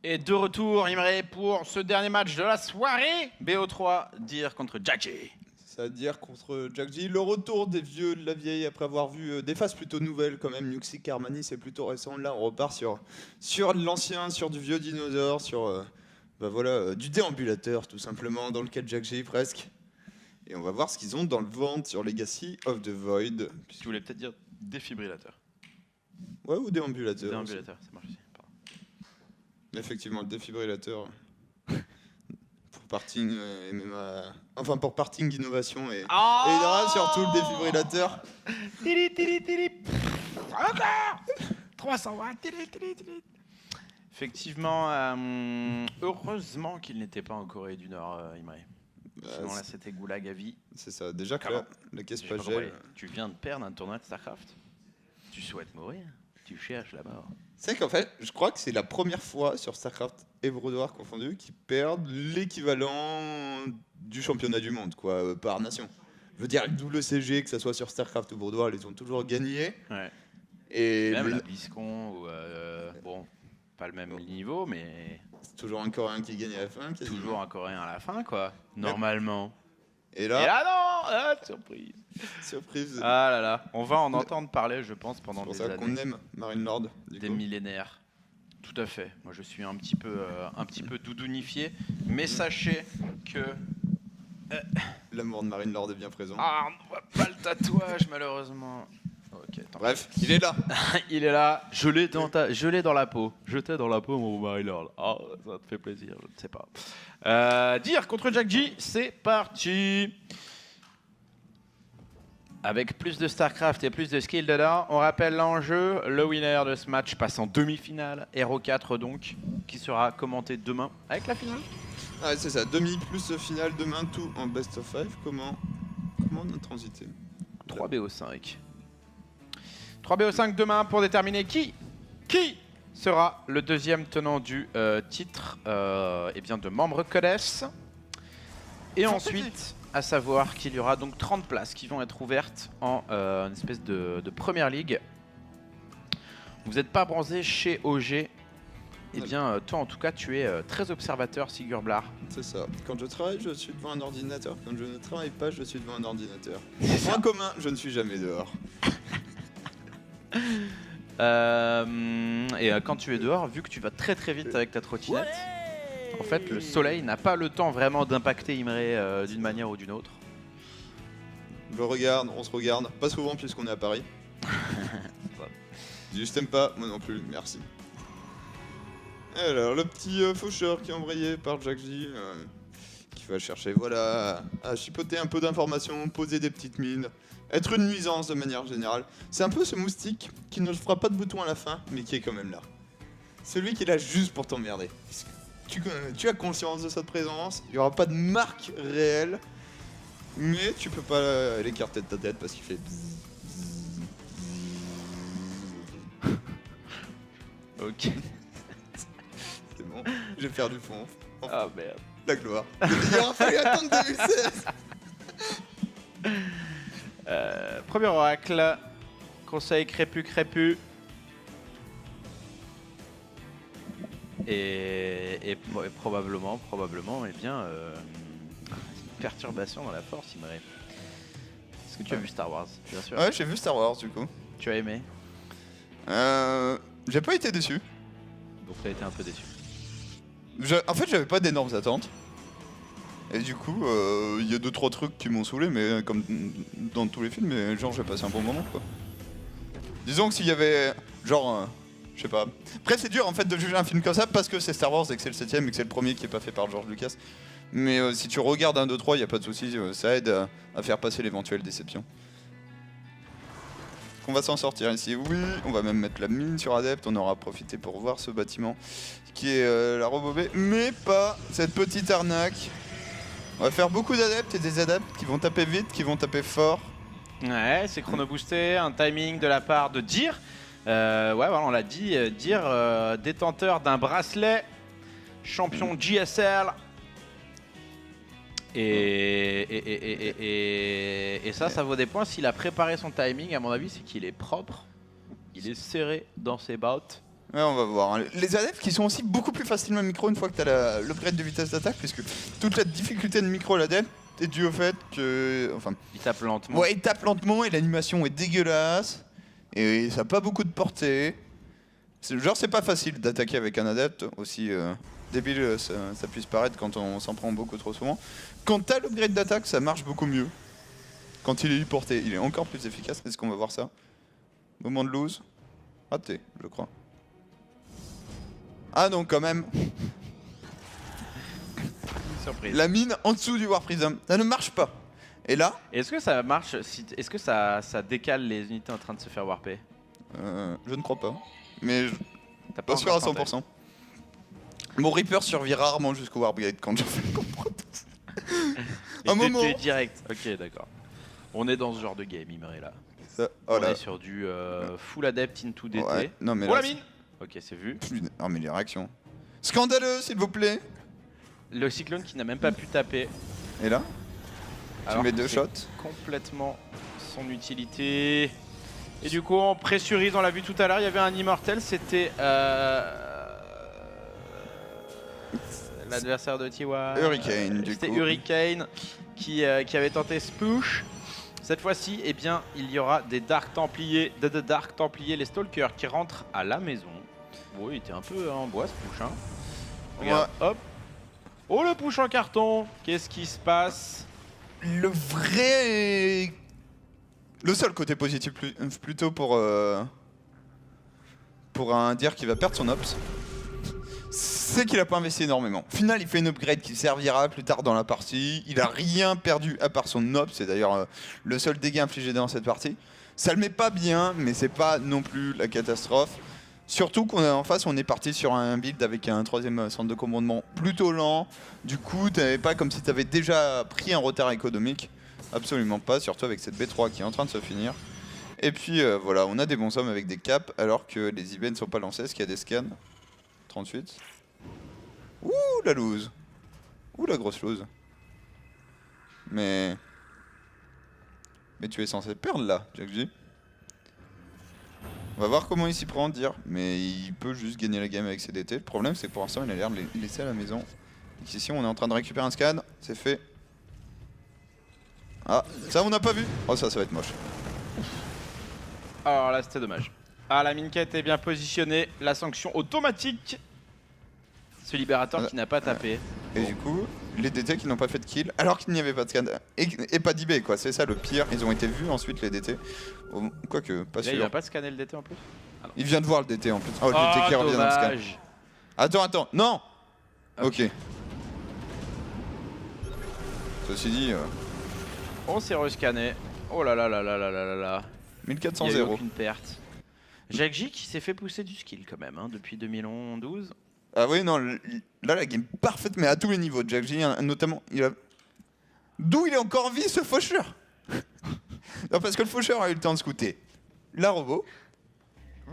Et de retour, Imre, pour ce dernier match de la soirée. BO3, dire contre Jackie. C'est-à-dire contre Jack G, le retour des vieux de la vieille après avoir vu des phases plutôt nouvelles quand même. Nuxic Armani, c'est plutôt récent. Là, on repart sur de l'ancien, sur du vieux dinosaure, sur du déambulateur tout simplement, dans le cas de Jack G presque. Et on va voir ce qu'ils ont dans le ventre sur Legacy of the Void. Tu voulais peut-être dire défibrillateur. Ouais, ou déambulateur. Déambulateur, ça marche aussi. Pardon. Effectivement, le défibrillateur. Pour parting MMA. Enfin, pour parting innovation et il y aura surtout le défibrillateur. Tili, tili, tili. Encore 300 watts. Tili, tili, tili. Effectivement, heureusement qu'il n'était pas en Corée du Nord, Imre. Sinon là, c'était goulag à vie. C'est ça. Déjà que là, la caisse pas gel. Tu viens de perdre un tournoi de StarCraft. Tu souhaites mourir. Tu cherches la mort. C'est qu'en fait, je crois que c'est la première fois sur StarCraft et Brood confondus qu'ils perdent l'équivalent du championnat du monde, quoi, par nation. Je veux dire, le WCG, que ce soit sur StarCraft ou Brood, ils ont toujours gagné. Ouais. Et même la BlizzCon, bon, pas le même niveau, mais c'est toujours un Coréen qui gagne à la fin. Quasiment. Toujours un Coréen à la fin, quoi. Normalement. Et là non, surprise. Surprise. Ah là là, on va en entendre parler, je pense, pendant des années. C'est pour ça qu'on aime Marine Lord. Des millénaires. Tout à fait. Moi, je suis un petit peu doudounifié, mais sachez que l'amour de Marine Lord est bien présent. Ah, on ne voit pas le tatouage, malheureusement. Ok. Bref, il est là. Il est là. Je l'ai dans la peau. Je t'ai dans la peau, mon Marine Lord. Ah, ça te fait plaisir. Je ne sais pas. Dire contre Jack G, c'est parti. Avec plus de StarCraft et plus de skill dedans, on rappelle l'enjeu. Le winner de ce match passe en demi-finale. Hero 4 donc, qui sera commenté demain avec la finale. Ah, c'est ça, demi plus finale demain, tout en best of 5. Comment on a transité 3BO5. 3BO5 demain pour déterminer qui sera le deuxième tenant du titre de membre CODES. Et ensuite, à savoir qu'il y aura donc 30 places qui vont être ouvertes en une espèce de première ligue. Vous n'êtes pas bronzé chez OG. Eh bien, toi en tout cas, tu es très observateur, Sigur Blard. C'est ça. Quand je travaille, je suis devant un ordinateur. Quand je ne travaille pas, je suis devant un ordinateur. Point commun, je ne suis jamais dehors. Quand tu es dehors, vu que tu vas très très vite avec ta trottinette, en fait, le soleil n'a pas le temps vraiment d'impacter Imre d'une manière ou d'une autre. Je regarde, on se regarde. Pas souvent puisqu'on est à Paris. Je t'aime pas, moi non plus, merci. Alors, le petit faucheur qui est embrayé par Jack G, qui va chercher, voilà, à chipoter un peu d'informations, poser des petites mines, être une nuisance de manière générale. C'est un peu ce moustique qui ne fera pas de bouton à la fin, mais qui est quand même là. Celui qui est là juste pour t'emmerder. Tu as conscience de sa présence, il n'y aura pas de marque réelle, mais tu peux pas l'écarter de ta tête parce qu'il fait bzzz, bzzz. Ok. C'est bon, j'ai perdu fond. Enfin, Ah merde. la gloire. Il aura fallu attendre 2016. Premier oracle. Conseil crépu. Et probablement, eh bien, une perturbation dans la force, Imre. Est-ce que tu as vu Star Wars, bien sûr? Ouais, j'ai vu Star Wars du coup. Tu as aimé? J'ai pas été déçu. Donc tu as été un peu déçu. En fait, j'avais pas d'énormes attentes. Et du coup, il y a 2-3 trucs qui m'ont saoulé, mais comme dans tous les films, mais genre j'ai passé un bon moment quoi. Disons que s'il y avait genre, je sais pas. Après c'est dur en fait de juger un film comme ça parce que c'est Star Wars et que c'est le 7ème et que c'est le premier qui est pas fait par George Lucas. Mais si tu regardes 1, 2, 3, y a pas de souci, ça aide à faire passer l'éventuelle déception. On va s'en sortir ici, oui, on va même mettre la mine sur Adept, on aura profité pour voir ce bâtiment qui est la rebobée, mais pas cette petite arnaque. On va faire beaucoup d'adeptes et des adeptes qui vont taper vite, qui vont taper fort. Ouais, c'est chrono-boosté, un timing de la part de Dir. Ouais, voilà, on l'a dit, Dir, détenteur d'un bracelet, champion GSL. Et ça vaut des points. S'il a préparé son timing, à mon avis, c'est qu'il est propre. Il est serré dans ses bottes. Ouais, on va voir. Hein. Les adeptes qui sont aussi beaucoup plus facilement micro une fois que tu as l'upgrade de vitesse d'attaque, puisque toute la difficulté de micro l'adepte est due au fait que. Enfin. Il tape lentement. Ouais, il tape lentement et l'animation est dégueulasse. Et ça n'a pas beaucoup de portée. Genre, c'est pas facile d'attaquer avec un adepte, aussi débile ça puisse paraître quand on s'en prend beaucoup trop souvent. Quand t'as l'upgrade d'attaque, ça marche beaucoup mieux. Quand il est porté, il est encore plus efficace. Est-ce qu'on va voir ça? Moment de lose. Raté, je crois. Ah non, quand même. Surprise. La mine en dessous du War Prism, ça ne marche pas. Et là, Est-ce que ça marche est-ce que ça décale les unités en train de se faire warper? je ne crois pas. Mais je T'as pas sûr à encore tenté 100%. Mon Reaper survit rarement jusqu'au Warbrigade quand je fais comprendre. Et Un moment. t'es direct. Ok, d'accord. On est dans ce genre de game, Imre, là. Ça, On oh là. est sur du full adept into DT. Ouais, non mais Oh là, la mine. Ok, c'est vu. Oh mais les réactions. Scandaleux, s'il vous plaît. Le cyclone qui n'a même pas pu taper. Et là, Alors mets que deux c'est shots. Complètement son utilité. Et du coup, on pressurise, on l'a vu tout à l'heure, il y avait un immortel, c'était l'adversaire de Tiwa. Hurricane, du C'était coup. Hurricane qui avait tenté Sploosh. Cette fois-ci, eh bien, il y aura des Dark Templiers, les Stalkers qui rentrent à la maison. Bon, il était un peu en bois ce push, hein. Regarde, hop. Oh, le push en carton. Qu'est-ce qui se passe? Le seul côté positif plutôt pour un Dir qui va perdre son Ops, c'est qu'il a pas investi énormément. Au final, il fait une upgrade qui servira plus tard dans la partie. Il a rien perdu à part son Ops, c'est d'ailleurs le seul dégât infligé dans cette partie. Ça le met pas bien, mais c'est pas non plus la catastrophe. Surtout qu'en face, on est parti sur un build avec un troisième centre de commandement plutôt lent. Du coup, t'avais pas comme si t'avais déjà pris un retard économique. Absolument pas, surtout avec cette B3 qui est en train de se finir. Et puis voilà, on a des bons hommes avec des caps alors que les IB ne sont pas lancés. Est-ce qu'il y a des scans? 38. Ouh, la lose. Ouh, la grosse lose. Mais tu es censé perdre là, Jack J. On va voir comment il s'y prend, dire. Mais il peut juste gagner la game avec ses DT. Le problème, c'est que pour l'instant, il a l'air de les laisser à la maison. Donc ici, on est en train de récupérer un scan. C'est fait. Ah, ça, on n'a pas vu. Oh, ça va être moche. Alors là, c'était dommage. Ah, la mine qui a été bien positionnée. La sanction automatique. Ce libérateur qui n'a pas tapé. Et du coup, les DT qui n'ont pas fait de kill, alors qu'il n'y avait pas de scan. Et pas d'IB, quoi. C'est ça le pire. Ils ont été vus ensuite, les DT. Quoique, pas Là, sûr. il va pas scanner le DT en plus. Il vient de voir le DT en plus. Oh, le DT qui revient dans le scan. Dommage. Attends. Non. Ok. Ok. Ceci dit, On s'est rescanné. Oh là là là là là là là là. 1400 Il y a eu 0. aucune perte. Jacques J qui s'est fait pousser du skill quand même hein, depuis 2012. Ah oui, non, là la game parfaite, mais à tous les niveaux. Jack J, notamment, il a. D'où il est encore en vie ce faucheur? Non, parce que le faucheur a eu le temps de scouter la robot,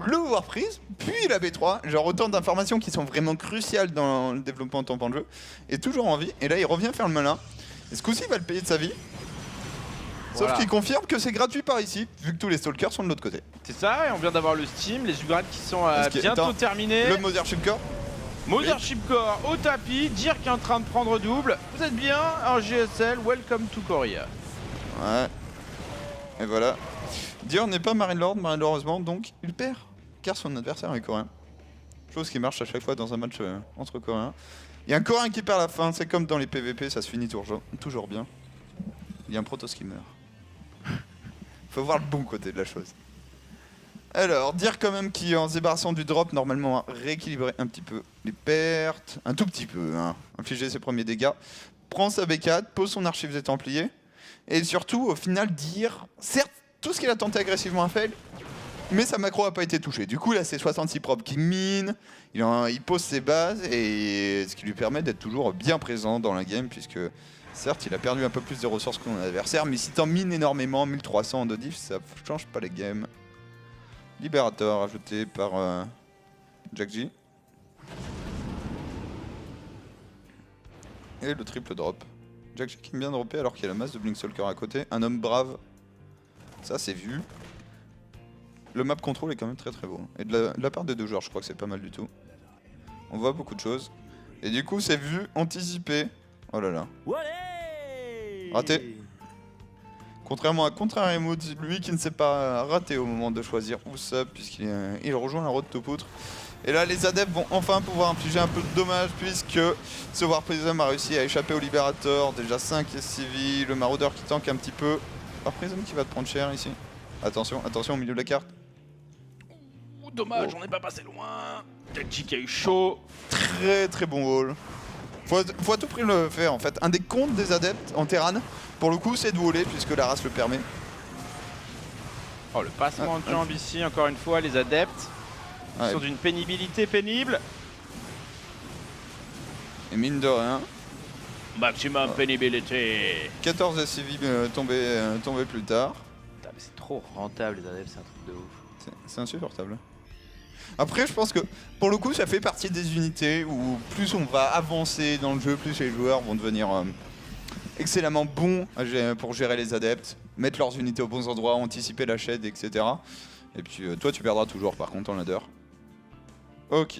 le Warprise, puis la B3. Genre autant d'informations qui sont vraiment cruciales dans le développement de ton plan de jeu. Et toujours en vie. Et là, il revient faire le malin. Et ce coup-ci, il va le payer de sa vie. Sauf Voilà. qu'il confirme que c'est gratuit par ici, vu que tous les stalkers sont de l'autre côté. C'est ça, et on vient d'avoir le Steam, les upgrades qui sont bientôt attends, terminés. Le Mothership Core. Mothership Core au tapis, Dirk est en train de prendre double. Vous êtes bien en GSL, welcome to Korea. Ouais. Et voilà. Dior n'est pas Marine Lord, malheureusement, donc il perd. Car son adversaire est coréen. Chose qui marche à chaque fois dans un match entre coréens. Il y a un coréen qui perd à la fin, c'est comme dans les PVP, ça se finit toujours bien. Il y a un protos qui meurt. Faut voir le bon côté de la chose. Alors, dire quand même qu'en se débarrassant du drop, normalement, rééquilibrer un petit peu les pertes. Un tout petit peu, hein. Infliger ses premiers dégâts. Prend sa B4, pose son archive des Templiers. Et surtout, au final, dire... Certes, tout ce qu'il a tenté agressivement a fail, mais sa macro n'a pas été touchée. Du coup, là, c'est 66 propres qui mine. Il pose ses bases, et ce qui lui permet d'être toujours bien présent dans la game, puisque... Certes, il a perdu un peu plus de ressources que son adversaire, mais si t'en mines énormément, 1300 en 2 diff, ça change pas les games. Libérateur ajouté par Jack J. Et le triple drop. Jack J qui aime bien dropper alors qu'il y a la masse de Blinkstalker à côté. Un homme brave. Ça c'est vu. Le map control est quand même très beau. Et de la part des deux joueurs, je crois que c'est pas mal du tout. On voit beaucoup de choses. Et du coup, c'est vu anticipé. Oh là là. Raté. Contrairement à Contrarimo, lui qui ne s'est pas raté au moment de choisir Usopp, puisqu'il rejoint la road to poutre. Et là, les adeptes vont enfin pouvoir infliger un peu de dommages, puisque ce War Prism a réussi à échapper au Libérateur. Déjà 5 SCV, le maraudeur qui tank un petit peu. War Prism qui va te prendre cher ici. Attention, attention au milieu de la carte. Ouh, dommage, on n'est pas passé loin. Tenchi qui a eu chaud. Très bon wall. Faut à tout prix le faire en fait. Un des comptes des adeptes en Terran, pour le coup, c'est de waller puisque la race le permet. Oh, le passement de jambes ici, encore une fois, les adeptes sont d'une pénibilité pénible. Et mine de rien. Maximum pénibilité. 14 SCV tombés plus tard. Putain, mais c'est trop rentable les adeptes, c'est un truc de ouf. C'est insupportable. Après, je pense que pour le coup, ça fait partie des unités où plus on va avancer dans le jeu, plus les joueurs vont devenir excellemment bons pour gérer les adeptes, mettre leurs unités aux bons endroits, anticiper la shed, etc. Et puis toi, tu perdras toujours par contre en ladder. Ok.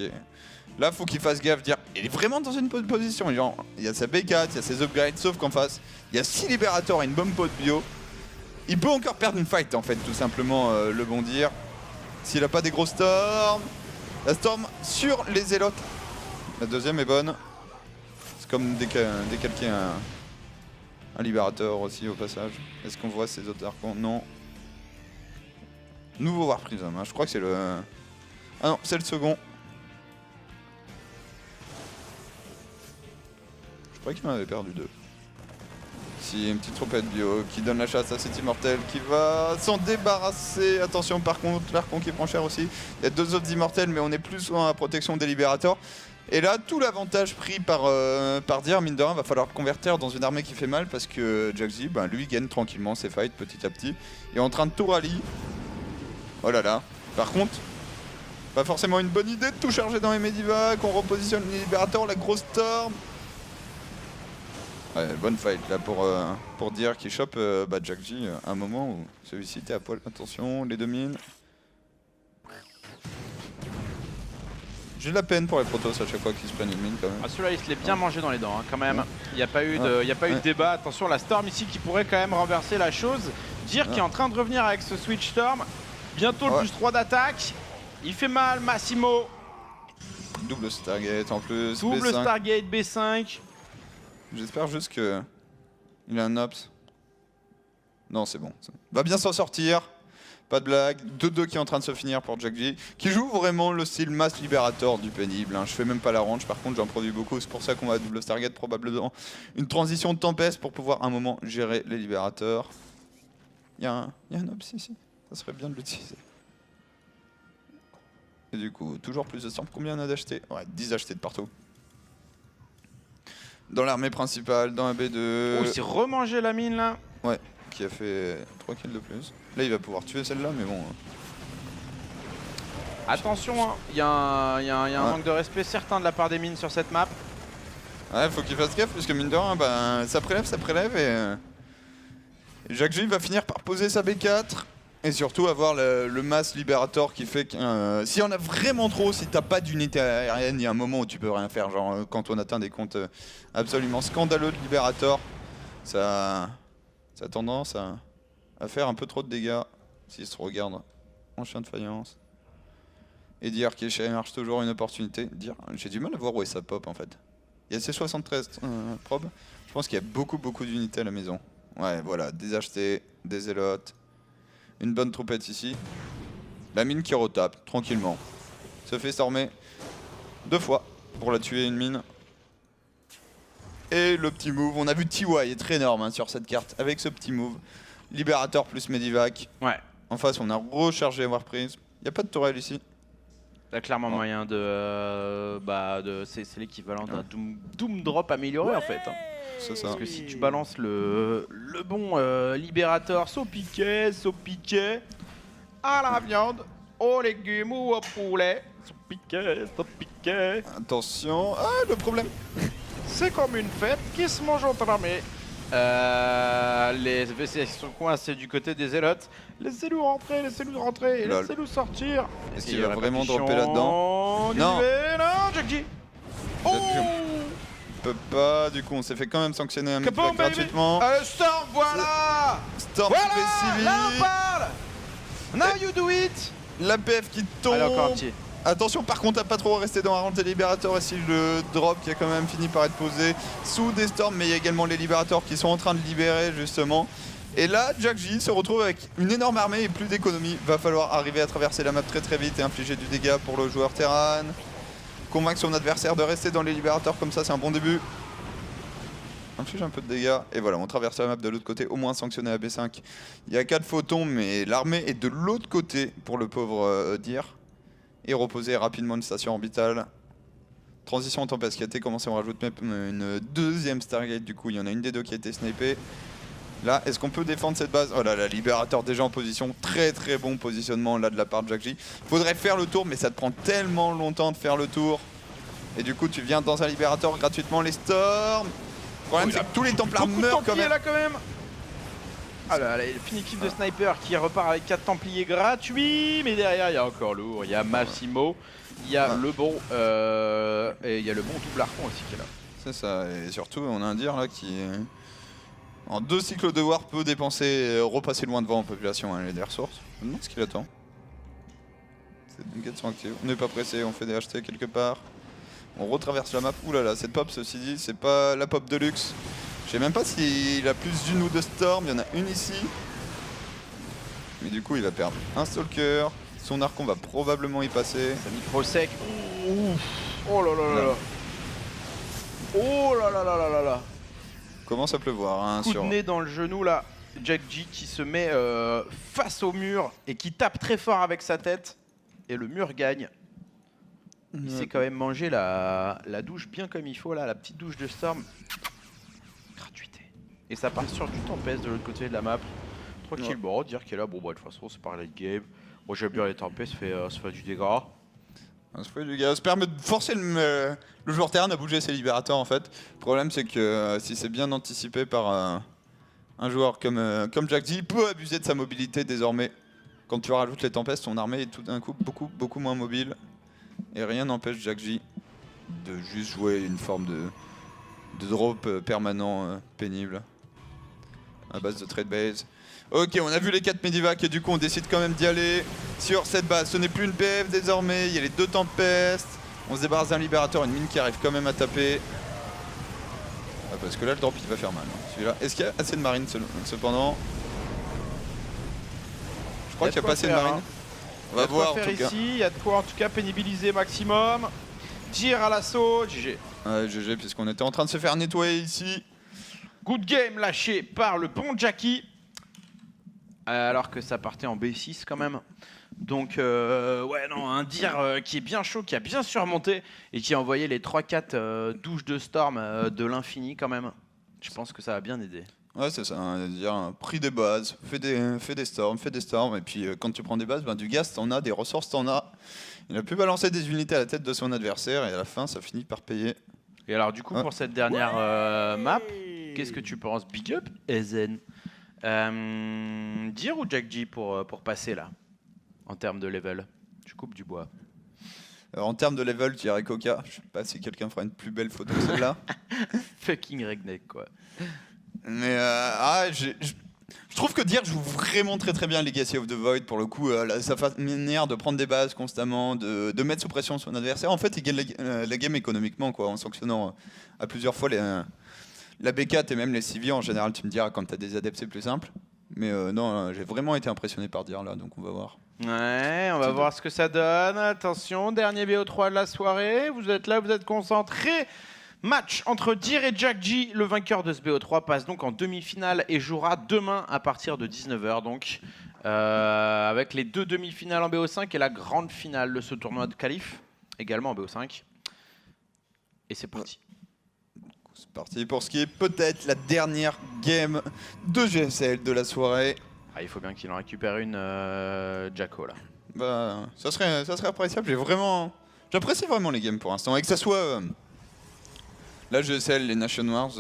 Là, faut qu'il fasse gaffe, dire il est vraiment dans une bonne position. Genre, il y a sa B4, il y a ses upgrades, sauf qu'en face, il y a 6 libérateurs et une bombe pot bio. Il peut encore perdre une fight en fait, tout simplement le bondir. S'il a pas des gros storms. La storm sur les zélotes. La deuxième est bonne. C'est comme décalquer un libérateur aussi au passage. Est-ce qu'on voit ces autres archons? Non. Nouveau War Prism, hein. Je crois que c'est le... Ah non, c'est le second. Je crois qu'il en avait perdu deux. Ici, une petite trompette bio qui donne la chasse à cet immortel qui va s'en débarrasser. Attention par contre, l'archon qui prend cher aussi. Il y a deux autres immortels, mais on est plus dans la protection des libérateurs. Et là, tout l'avantage pris par Dir, mine de rien, va falloir le convertir dans une armée qui fait mal parce que Jaxi, ben, lui, gagne tranquillement ses fights petit à petit. Il est en train de tout rallye. Oh là là. Par contre, pas forcément une bonne idée de tout charger dans les Medivac. On repositionne les libérateurs, la grosse storm. Ouais, bonne fight là pour Dir qui chope Jaxi à un moment où celui-ci était à poil. Attention, les deux mines. J'ai de la peine pour les Protoss à chaque fois qu'ils se prennent une mine quand même. Ah, celui-là il se l'est bien mangé dans les dents hein, quand même. Il n'y a pas eu de débat. Attention la Storm ici qui pourrait quand même renverser la chose. Dir qui est en train de revenir avec ce Switch Storm. Bientôt le plus 3 d'attaque. Il fait mal Massimo. Double Stargate en plus. Double B5. Stargate B5. J'espère juste que il a un ops. Non, c'est bon. Va bien s'en sortir. Pas de blague. 2-2 qui est en train de se finir pour Jaxi, qui joue vraiment le style Mass Liberator du pénible. Hein. Je fais même pas la range, par contre j'en produis beaucoup. C'est pour ça qu'on va double Stargate probablement. Une transition de tempête pour pouvoir un moment gérer les libérateurs. Il y a un ops ici. Ça serait bien de l'utiliser. Et du coup, toujours plus de storm. Combien on a d'achetés? Ouais, 10 achetés de partout. Dans l'armée principale, dans la B2. Oh, il s'est remangé la mine là. Ouais, qui a fait 3 kills de plus. Là, il va pouvoir tuer celle-là, mais bon. Attention, il y a un manque de respect certain de la part des mines sur cette map. Ouais, faut qu'il fasse gaffe, puisque mine de rien, bah, ça prélève et Jaxi va finir par poser sa B4. Et surtout avoir le mass libérateur qui fait que si on a vraiment trop, si t'as pas d'unité aérienne, il y a un moment où tu peux rien faire. Genre quand on atteint des comptes absolument scandaleux de libérateur, ça a tendance à faire un peu trop de dégâts s'il se regarde en chien de faïence. Et Dir qui cherche toujours une opportunité. Dir, j'ai du mal à voir où est sa pop en fait. Il y a ces 73 probes. Je pense qu'il y a beaucoup d'unités à la maison. Ouais, voilà, des achetés, des zélotes. Une bonne troupette ici. La mine qui retape tranquillement. Se fait stormer 2 fois pour la tuer une mine. Et le petit move. On a vu TY est très énorme hein, sur cette carte. Avec ce petit move. Libérateur plus Medivac. Ouais. En face on a rechargé Warprise. Il n'y a pas de tourelle ici. Il y a clairement moyen de... c'est l'équivalent d'un Doom Drop amélioré en fait. Hein. C'est ça. Parce que si tu balances le bon libérateur saut piquet à la viande, aux légumes ou au poulet, saut piquet. Attention. Ah, le problème. C'est comme une fête qui se mange au tramé. Les VCS sont coincés du côté des Zélotes. Laissez-nous rentrer, laissez-nous rentrer, Lol. laissez-nous sortir. Est-ce qu'il va vraiment dropper là-dedans? Non, Jack G. Oh, Peut pas, du coup on s'est fait quand même sanctionner un Kaboom, mid gratuitement. Storm, voilà. Storm Voilà, fait là on civil. parle. Now you do it. L'APF qui tombe. Allez, encore un petit. Attention par contre à pas trop rester dans la rente des libérateurs, ici le drop qui a quand même fini par être posé sous des storms, mais il y a également les libérateurs qui sont en train de libérer justement. Et là Jack J se retrouve avec une énorme armée et plus d'économie. Va falloir arriver à traverser la map très vite et infliger du dégât pour le joueur Terran. Convaincre son adversaire de rester dans les libérateurs comme ça, c'est un bon début. Inflige un peu de dégâts et voilà, on traverse la map de l'autre côté, au moins sanctionné à B5. Il y a 4 photons mais l'armée est de l'autre côté pour le pauvre Dir. Et reposer rapidement une station orbitale. Transition en tempête qui a été commencée, on rajoute même une deuxième Stargate, du coup il y en a une des deux qui a été snipée. Là, est-ce qu'on peut défendre cette base? Oh là là, libérateur déjà en position, très bon positionnement là de la part de Jack J. Faudrait faire le tour mais ça te prend tellement longtemps de faire le tour. Et du coup tu viens dans un libérateur gratuitement, les storms. Le problème c'est que tous les templaires meurent quand même. Là, quand même. Ah là, une équipe de sniper qui repart avec 4 templiers gratuits, mais derrière il y a encore lourd, il y a Massimo, il y a le bon et il y a le bon double archon aussi qui est là. C'est ça, et surtout on a un Dir là qui en 2 cycles de war peut dépenser, repasser loin devant en population, hein, les des ressources. Je me demande ce qu'il attend. Ces quêtes sont actives, on n'est pas pressé, on fait des HT quelque part. On retraverse la map, oulala, cette pop ceci dit, c'est pas la pop de luxe. Je sais même pas s'il a plus d'une ou deux storms, il y en a une ici. Mais du coup il va perdre un stalker, son archon va probablement y passer. Ça micro sec. Ouf. Oh là là là là. Oh là là là là là là. Commence à pleuvoir hein, Coup de nez dans le genou là. Jack G qui se met face au mur et qui tape très fort avec sa tête. Et le mur gagne. Il s'est quand même mangé la douche bien comme il faut là, la petite douche de Storm. Gratuité. Et ça part sur du tempest de l'autre côté de la map. Tranquille, bon, dire qu'il est là, bon bah de toute façon c'est par late game. Moi j'aime bien les tempêtes, ça fait du dégât. Ça fait du gars, ça permet de forcer le joueur Terran à bouger ses libérateurs en fait. Le problème c'est que si c'est bien anticipé par un joueur comme Jack J, il peut abuser de sa mobilité désormais. Quand tu rajoutes les tempêtes, ton armée est tout d'un coup beaucoup moins mobile. Et rien n'empêche Jack J de juste jouer une forme de drop permanent pénible à base de trade base. Ok, on a vu les 4 medivacs et du coup on décide quand même d'y aller sur cette base. Ce n'est plus une PF désormais, il y a les 2 tempestes. On se débarrasse d'un libérateur, une mine qui arrive quand même à taper. Ah, parce que là le drop il va faire mal. Hein, celui-là. Est-ce qu'il y a assez de marines cependant? Je crois qu'il n'y a pas assez de marines. On va voir en tout cas. Ici, il y a de quoi en tout cas pénibiliser maximum. Tir à l'assaut, GG. Ouais, GG puisqu'on était en train de se faire nettoyer ici. Good game lâché par le bon Jackie. Alors que ça partait en B6 quand même. Donc ouais non, un Dir qui est bien chaud, qui a bien surmonté et qui a envoyé les 3-4 douches de Storm de l'infini quand même. Je pense que ça va bien aider. Ouais c'est ça, hein, dire pris des bases, fais des storms, et puis quand tu prends des bases, ben, du gaz t'en as, des ressources t'en as. Il a pu balancer des unités à la tête de son adversaire et à la fin ça finit par payer. Et alors du coup pour cette dernière map, qu'est-ce que tu penses? Big up Ezen. Dir ou Jack G pour passer là, en termes de level? Je coupe du bois. En termes de level, je dirais Coca. Je sais pas si quelqu'un fera une plus belle photo que celle-là. Fucking redneck quoi. Mais je trouve que Dir joue vraiment très bien Legacy of the Void pour le coup. Sa manière de prendre des bases constamment, de mettre sous pression son adversaire. En fait, il gagne la game économiquement quoi, en sanctionnant à plusieurs fois la B4 et même les CV. En général, tu me diras quand t'as des adeptes c'est plus simple. Mais non, j'ai vraiment été impressionné par Dir là, donc on va voir. Ouais, on va voir ce que ça donne. Attention, dernier BO3 de la soirée. Vous êtes là, vous êtes concentrés. Match entre Dir et Jack G. Le vainqueur de ce BO3 passe donc en demi-finale et jouera demain à partir de 19h. Donc, avec les 2 demi-finales en BO5 et la grande finale de ce tournoi de qualif, également en BO5. Et c'est parti. C'est parti pour ce qui est peut-être la dernière game de GSL de la soirée. Ah, il faut bien qu'il en récupère une, Jacko là. Bah, ça serait appréciable. J'apprécie vraiment les games pour l'instant. Et que ça soit la GSL, les Nation Wars,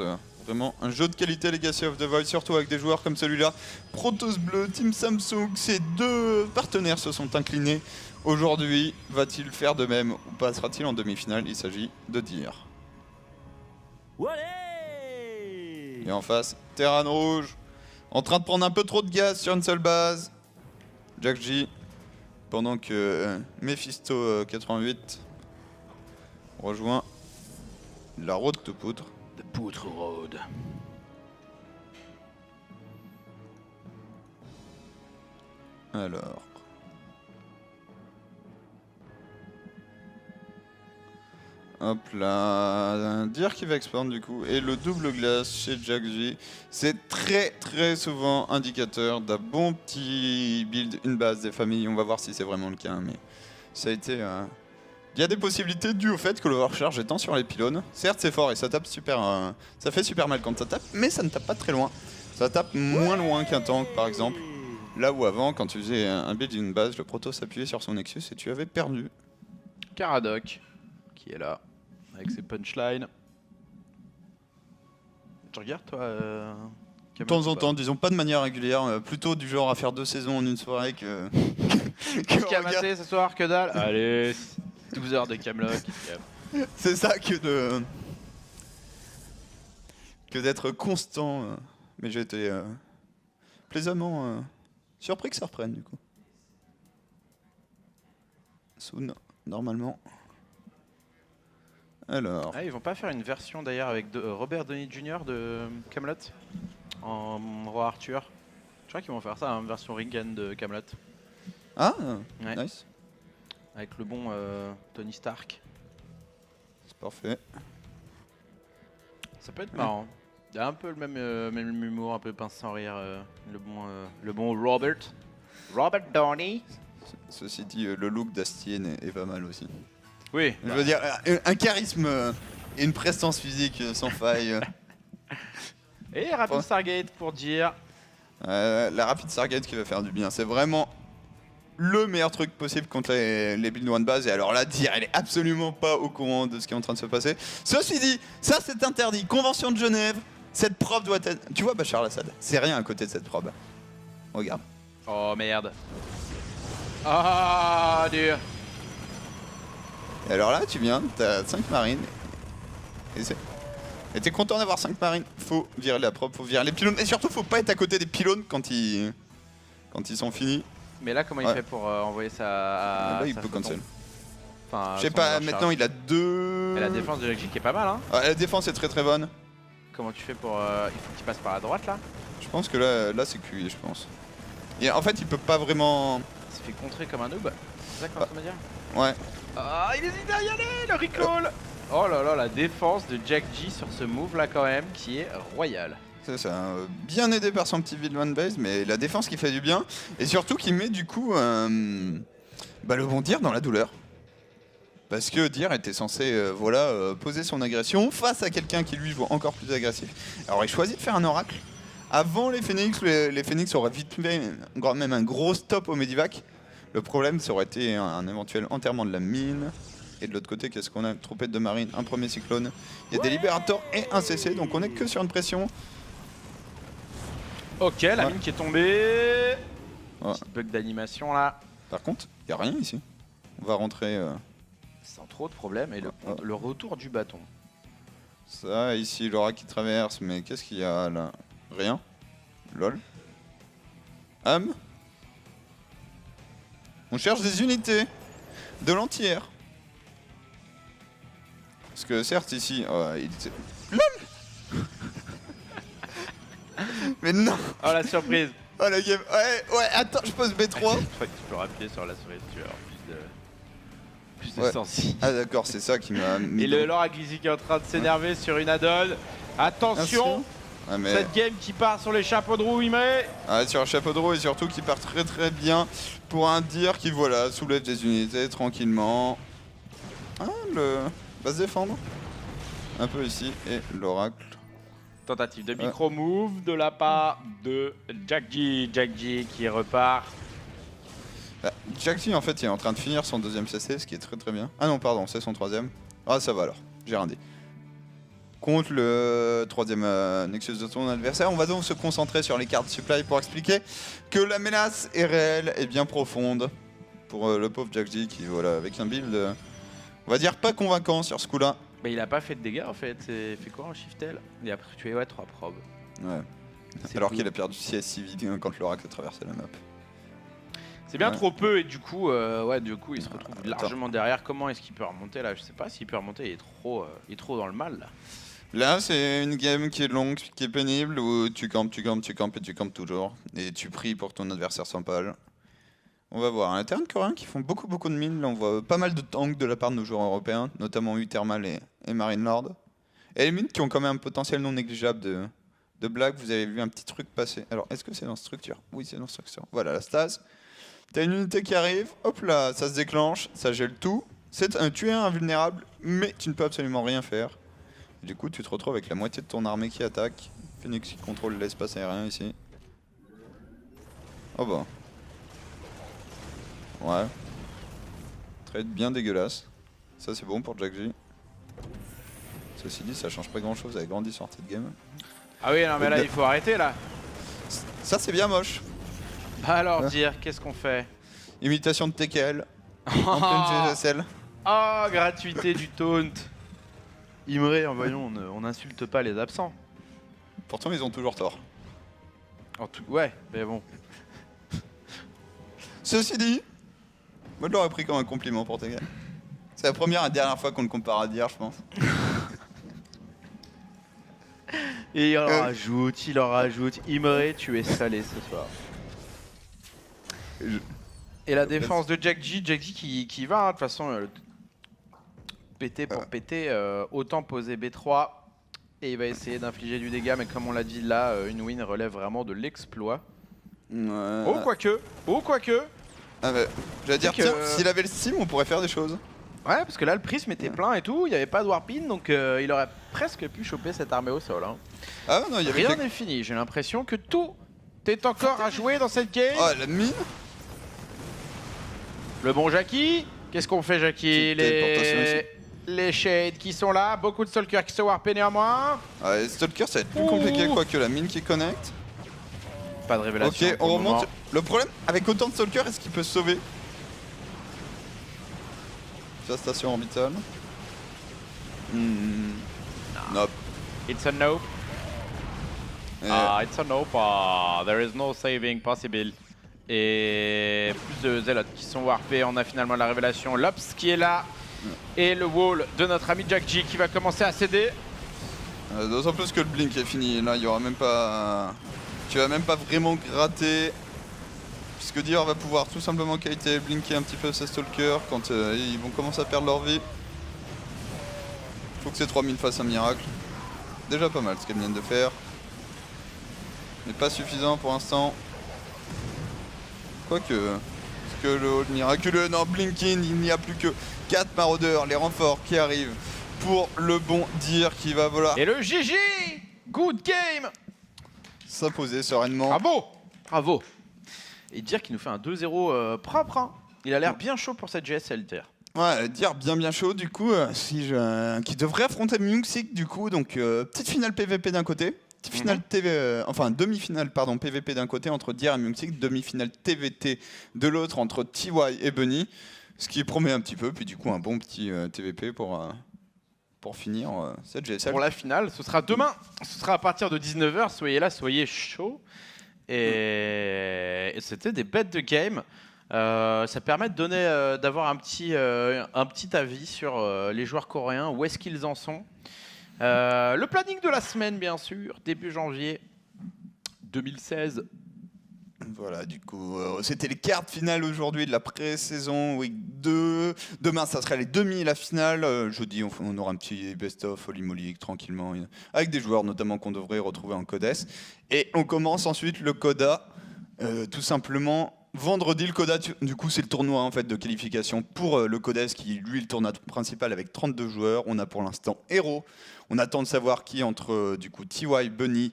Vraiment un jeu de qualité Legacy of the Void, surtout avec des joueurs comme celui-là. Protoss Bleu, Team Samsung, ces deux partenaires se sont inclinés. Aujourd'hui, va-t-il faire de même ou passera-t-il en demi-finale? Il s'agit de dire. Et en face, Terran Rouge, en train de prendre un peu trop de gaz sur une seule base. Jack J, pendant que Mephisto 88 rejoint la road de poudre. The Poutre Road. Alors. Hop là, Dire qui va expandre du coup, et le double glace chez Jack J, c'est très souvent indicateur d'un bon petit build, une base des familles. On va voir si c'est vraiment le cas, mais ça a été... Il y a des possibilités dues au fait que l'overcharge étant sur les pylônes. Certes c'est fort et ça tape super, ça fait super mal quand ça tape, mais ça ne tape pas très loin. Ça tape moins loin qu'un tank par exemple. Là où avant, quand tu faisais un build d'une base, le proto s'appuyait sur son Nexus et tu avais perdu. Caradoc, qui est là, avec ses punchlines. Tu regardes toi De temps en temps, disons pas de manière régulière, plutôt du genre à faire 2 saisons en une soirée que... Kamaté ce soir, que dalle. Allez, 12 heures de Camelot. C'est ça que d'être constant. Mais j'ai été plaisamment surpris que ça reprenne du coup. Soon, normalement. Alors. Ah, ils vont pas faire une version d'ailleurs avec Robert Downey Jr. de Camelot en roi Arthur. Je crois qu'ils vont faire ça, une version Ringen de Camelot. Ah, ouais. Nice. Avec le bon Tony Stark. C'est parfait. Ça peut être marrant. Il a un peu le même humour, un peu pince sans rire. Le bon Robert. Robert Downey. Ceci dit, le look d'Astien est pas mal aussi. Oui. Je veux dire, un charisme et une prestance physique sans faille. Et Rapid Stargate pour dire. La Rapid Stargate qui va faire du bien. C'est vraiment le meilleur truc possible contre les build one base. Et alors là, dire, elle est absolument pas au courant de ce qui est en train de se passer. Ceci dit, ça c'est interdit. Convention de Genève, cette probe doit être... Tu vois Bachar al-Assad, c'est rien à côté de cette probe. Regarde. Oh merde. Ah dur. Et alors là, tu viens, t'as 5 marines. Et t'es content d'avoir 5 marines. Faut virer la probe, faut virer les pylônes. Et surtout, faut pas être à côté des pylônes quand ils sont finis. Mais là, comment il fait pour envoyer ça à... Là, il peut cancel. Enfin, je sais pas, maintenant il a 2... Et la défense de Jack qui est pas mal, hein. La défense est très bonne. Comment tu fais pour... il faut qu'il passe par la droite, là. Je pense que là c'est QI, je pense. Et en fait, il peut pas vraiment... Il se fait contrer comme un noob. C'est ça qu'on va me dire? Ouais. Ah, il hésite à y aller, le recall. Oh là là, la défense de Jack J sur ce move là quand même, qui est royal. C'est ça, bien aidé par son petit build one base, mais la défense qui fait du bien, et surtout qui met du coup le bon Dir dans la douleur. Parce que Dir était censé poser son agression face à quelqu'un qui lui joue encore plus agressif. Alors il choisit de faire un oracle. Avant les Phoenix, les Phoenix auraient vite fait même un gros stop au Medivac. Le problème, ça aurait été un éventuel enterrement de la mine. Et de l'autre côté, qu'est-ce qu'on a? Une troupette de marine, un premier cyclone. Il y a des libérateurs et un CC, donc on est que sur une pression. Ok, la mine qui est tombée. Petit bug d'animation là. Par contre, il n'y a rien ici. On va rentrer... sans trop de problèmes. Et le retour du bâton. Ça, ici, Laura qui traverse, mais qu'est-ce qu'il y a là? Rien. Lol. On cherche des unités de l'entière. Parce que certes ici, il était... Mais non. Oh la surprise. Oh la game. Ouais, attends, je pose B3. Je crois que tu peux appuyer sur la souris si tu veux avoir plus de sensi. Ah d'accord, c'est ça qui m'a mis... Et le Laura Glizzy qui est en train de s'énerver sur une add-on. Attention. Cette game qui part sur les chapeaux de roue, il met. Sur un chapeau de roue et surtout qui part très bien pour un Dir qui soulève des unités tranquillement. Va se défendre. Un peu ici et l'oracle. Tentative de micro-move de la part de Jack J. Jack J qui repart. Jack J en fait il est en train de finir son deuxième CC, ce qui est très bien. Ah non pardon, c'est son troisième. Ah ça va alors, j'ai rien dit. contre le troisième Nexus de ton adversaire. On va donc se concentrer sur les cartes supply pour expliquer que la menace est réelle et bien profonde pour le pauvre Jack G qui, voilà, avec un build, on va dire, pas convaincant sur ce coup-là. Bah, il a pas fait de dégâts en fait, il fait quoi en shiftel? Et après tué 3 probes. Ouais. C'est Alors peu. qu'il a perdu CS si vite quand l'oracle a traversé la map. C'est bien Ouais. trop peu et du coup, il se retrouve Attends. largement derrière. Comment est-ce qu'il peut remonter là? Je sais pas s'il peut remonter, il est trop dans le mal là. Là, c'est une game qui est longue, qui est pénible, où tu campes et tu campes toujours. Et tu pries pour que ton adversaire s'empale. On va voir. Un terrain coréen qui font beaucoup de mines. Là, on voit pas mal de tanks de la part de nos joueurs européens, notamment U-Thermal et Marine Lord. Et les mines qui ont quand même un potentiel non négligeable de blague. Vous avez vu un petit truc passer. Alors, est-ce que c'est dans structure? Oui, c'est dans structure. Voilà, la stase. T'as une unité qui arrive, hop là, ça se déclenche, ça gèle tout. Tu es invulnérable, mais tu ne peux absolument rien faire. Du coup, tu te retrouves avec la moitié de ton armée qui attaque. Phoenix qui contrôle l'espace aérien ici. Oh bah. Ouais. Trade bien dégueulasse. Ça, c'est bon pour Jack G. Ceci dit, ça change pas grand chose avec grandi sortie de game. Ah oui, non mais là il faut arrêter là. Ça, c'est bien moche. Bah alors Hein? dire, qu'est-ce qu'on fait? Imitation de TKL. En pleine GSL. Ah, gratuité du taunt. Imré, voyons, on n'insulte pas les absents. Pourtant, ils ont toujours tort. Ouais, mais bon. Ceci dit, moi je l'aurais pris comme un compliment pour TKL. C'est la première et dernière fois qu'on le compare à Dier, je pense. Et il en rajoute. Imré, tu es salé ce soir. Et la défense de Jack G qui va, hein, de toute façon, péter pour péter, autant poser B3 et il va essayer d'infliger du dégât, mais comme on l'a dit là, une win relève vraiment de l'exploit. Ouais. Oh quoique. Ah bah, j'allais dire, que- tiens, s'il avait le sim, on pourrait faire des choses. Ouais, parce que là le prisme était plein et tout, il n'y avait pas de warpin, donc il aurait presque pu choper cette armée au sol. Hein. Ah non, il y avait Rien n'est fini, j'ai l'impression que tout est encore à jouer dans cette game. Oh, la mine. Le bon Jackie, qu'est-ce qu'on fait Jackie? Petite téléportation Les shades qui sont là, beaucoup de stalkers qui se warpent néanmoins. Ouais, Stalker, ça va être plus compliqué quoi que la mine qui connecte. Pas de révélation. Ok, pour on le remonte. moment. Le problème, avec autant de Stalker, est-ce qu'il peut se sauver? Sa station orbitale. Nope. It's a no. Et- It's a no. There is no saving possible. Et plus de zélotes qui sont warpés. On a finalement la révélation. Lops qui est là. Et le wall de notre ami Jack G qui va commencer à céder. D'autant plus que le blink est fini. Là, il y aura même pas. Tu vas même pas vraiment gratter. Puisque Dior va pouvoir tout simplement kiter, blinker un petit peu ses stalkers quand ils vont commencer à perdre leur vie. Faut que ces 3000 fassent un miracle. Déjà pas mal ce qu'elles viennent de faire. Mais pas suffisant pour l'instant. Quoique. Est-ce que le hold miraculeux? Non, blinking, il n'y a plus que 4 maraudeurs, les renforts qui arrivent pour le bon Dir qui va vouloir Et le GG. Good game. s'imposer sereinement. Bravo. Et dire qu'il nous fait un 2-0 propre. Hein. Il a l'air bien chaud pour cette GSL. Ouais, Dir bien chaud du coup, qui devrait affronter Myungsik du coup, donc petite finale PVP d'un côté, petite finale demi-finale pardon PVP d'un côté entre Dir et Myungsik, demi-finale TVT de l'autre entre TY et Bunny, ce qui promet un petit peu, puis du coup un bon petit TVP pour finir cette GSL. Pour la finale, ce sera demain. Ce sera à partir de 19h. Soyez là, soyez chaud. Et c'était des bêtes de game. Ça permet de donner, d'avoir un petit avis sur les joueurs coréens, où est-ce qu'ils en sont. Le planning de la semaine, bien sûr, début janvier 2016. Voilà, du coup, c'était les cartes finales aujourd'hui de la pré-saison Week 2. Demain, ça sera les demi et la finale. Jeudi, on aura un petit best-of Holy Moly tranquillement, avec des joueurs notamment qu'on devrait retrouver en Codes. Et on commence ensuite le Coda, tout simplement. Vendredi, le Coda, du coup, c'est le tournoi en fait de qualification pour le Codes, qui lui est le tournoi principal avec 32 joueurs. On a pour l'instant Hero. On attend de savoir qui entre du coup TY, Bunny,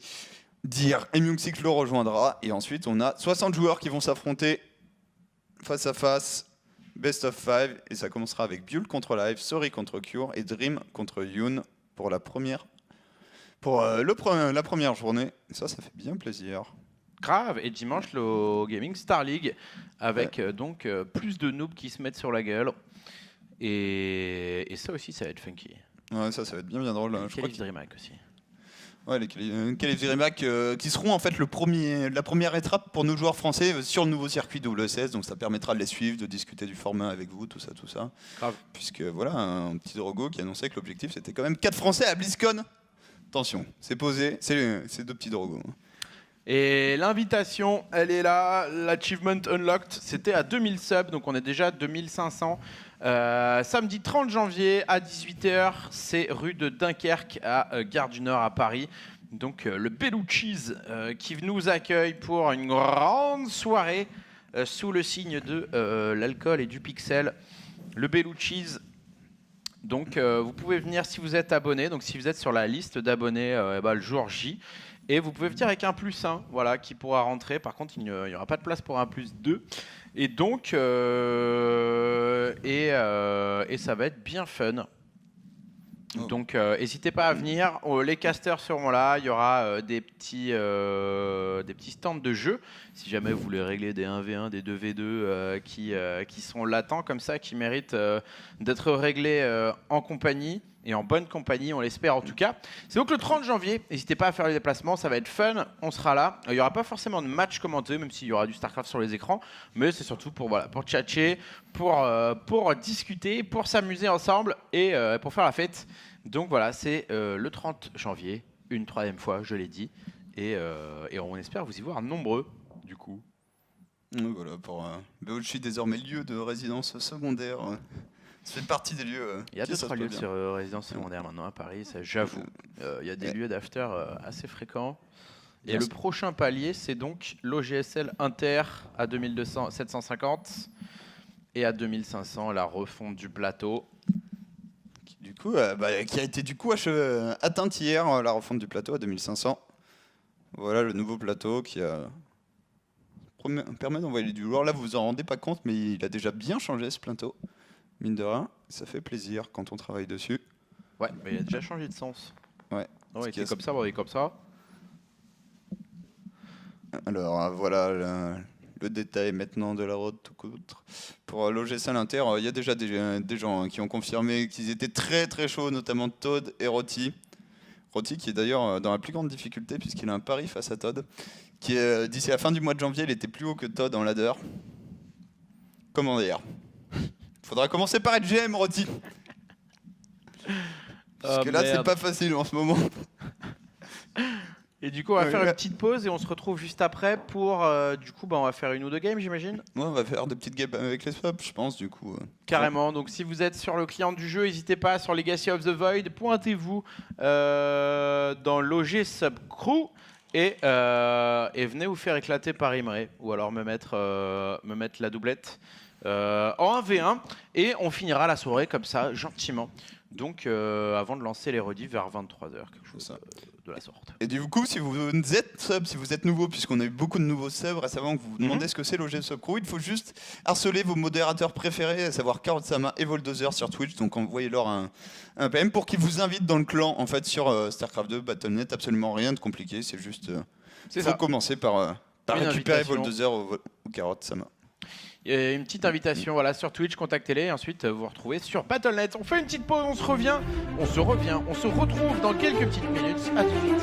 Dir et Myungsik le rejoindra. Et ensuite, on a 60 joueurs qui vont s'affronter face à face, best of 5. Et ça commencera avec Buell contre Live, Sorry contre Cure et Dream contre Yoon pour la première pour la première journée. Ça fait bien plaisir. Grave, et dimanche, le Gaming Star League, avec donc plus de noobs qui se mettent sur la gueule. Et ça aussi, ça va être funky. Ouais, ça va être bien drôle. Je crois qu'il Mac aussi. Ouais, les Calif Mac qui seront en fait la première étape pour nos joueurs français sur le nouveau circuit WSS. Donc ça permettra de les suivre, de discuter du format avec vous, tout ça. Grave. Puisque voilà, un petit Drogo qui annonçait que l'objectif c'était quand même 4 Français à BlizzCon. Attention, c'est posé, c'est 2 petits Drogos. Et l'invitation, elle est là, l'achievement unlocked, c'était à 2000 subs, donc on est déjà à 2500. Samedi 30 janvier à 18h, c'est rue de Dunkerque à Gare du Nord à Paris. Donc le Bellucci's qui nous accueille pour une grande soirée sous le signe de l'alcool et du pixel. Le Bellucci's. Donc vous pouvez venir si vous êtes abonné, donc si vous êtes sur la liste d'abonnés le jour J. Et vous pouvez venir avec un +1, voilà, qui pourra rentrer. Par contre, il n'y aura pas de place pour un +2. Et donc, ça va être bien fun. Oh. Donc, n'hésitez pas à venir. Les casters seront là. Il y aura des petits stands de jeux. Si jamais vous voulez régler des 1v1, des 2v2 qui sont latents comme ça, qui méritent d'être réglés en compagnie. Et en bonne compagnie, on l'espère en tout cas. C'est donc le 30 janvier. N'hésitez pas à faire les déplacements, ça va être fun. On sera là. Il n'y aura pas forcément de match commenté, même s'il y aura du StarCraft sur les écrans. Mais c'est surtout pour tchatcher, pour discuter, pour s'amuser ensemble et pour faire la fête. Donc voilà, c'est le 30 janvier, une 3e fois, je l'ai dit. Et on espère vous y voir nombreux, du coup. Voilà, pour Bellucci, désormais lieu de résidence secondaire. Ça fait partie des lieux. Il y a 2-3 lieux de résidence secondaire maintenant à Paris, ça, j'avoue. Il y a des lieux d'after assez fréquents. Et le prochain palier, c'est donc l'OGSL Inter à 750 et à 2500, la refonte du plateau. Qui a été du coup atteinte hier, la refonte du plateau à 2500. Voilà le nouveau plateau qui permet d'envoyer du lourd. Là, vous vous en rendez pas compte, mais il a déjà bien changé ce plateau. Mine de rien, ça fait plaisir quand on travaille dessus. Ouais, mais il a déjà changé de sens. Ouais. Il était comme ça, il est comme ça. Alors voilà le détail maintenant de la road tout autre. Pour l'OGSL Inter, il y a déjà des gens qui ont confirmé qu'ils étaient très très chauds, notamment Todd et Roti. Roti qui est d'ailleurs dans la plus grande difficulté puisqu'il a un pari face à Todd. Qui est d'ici la fin du mois de janvier, il était plus haut que Todd en ladder. Comment dire ? Faudra commencer par être GM, Roti. Parce que là, c'est pas facile en ce moment. Et du coup, on va faire une petite pause et on se retrouve juste après pour... du coup, on va faire une ou 2 games, j'imagine. Ouais, on va faire des petites games avec les subs, je pense, du coup. Carrément. Donc, si vous êtes sur le client du jeu, n'hésitez pas sur Legacy of the Void. Pointez-vous dans l'OG Sub Crew et venez vous faire éclater par Imre. Ou alors me mettre la doublette. En 1v1 et on finira la soirée comme ça, gentiment. Donc avant de lancer les rediffs vers 23h, quelque chose de la sorte. Et du coup, si vous êtes sub, si vous êtes nouveau, puisqu'on a eu beaucoup de nouveaux subs récemment, que vous vous demandez ce que c'est l'OG Sub Crew, il faut juste harceler vos modérateurs préférés, à savoir Karotsama et Voldozer sur Twitch. Donc envoyez-leur un PM pour qu'ils vous invitent dans le clan en fait sur StarCraft 2, Battle.net. Absolument rien de compliqué, c'est juste. Faut commencer par récupérer Voldozer ou Karotsama. Il y a une petite invitation sur Twitch, contactez-les et ensuite vous retrouvez sur Battle.net. On fait une petite pause, on se retrouve dans quelques petites minutes. À tout de suite.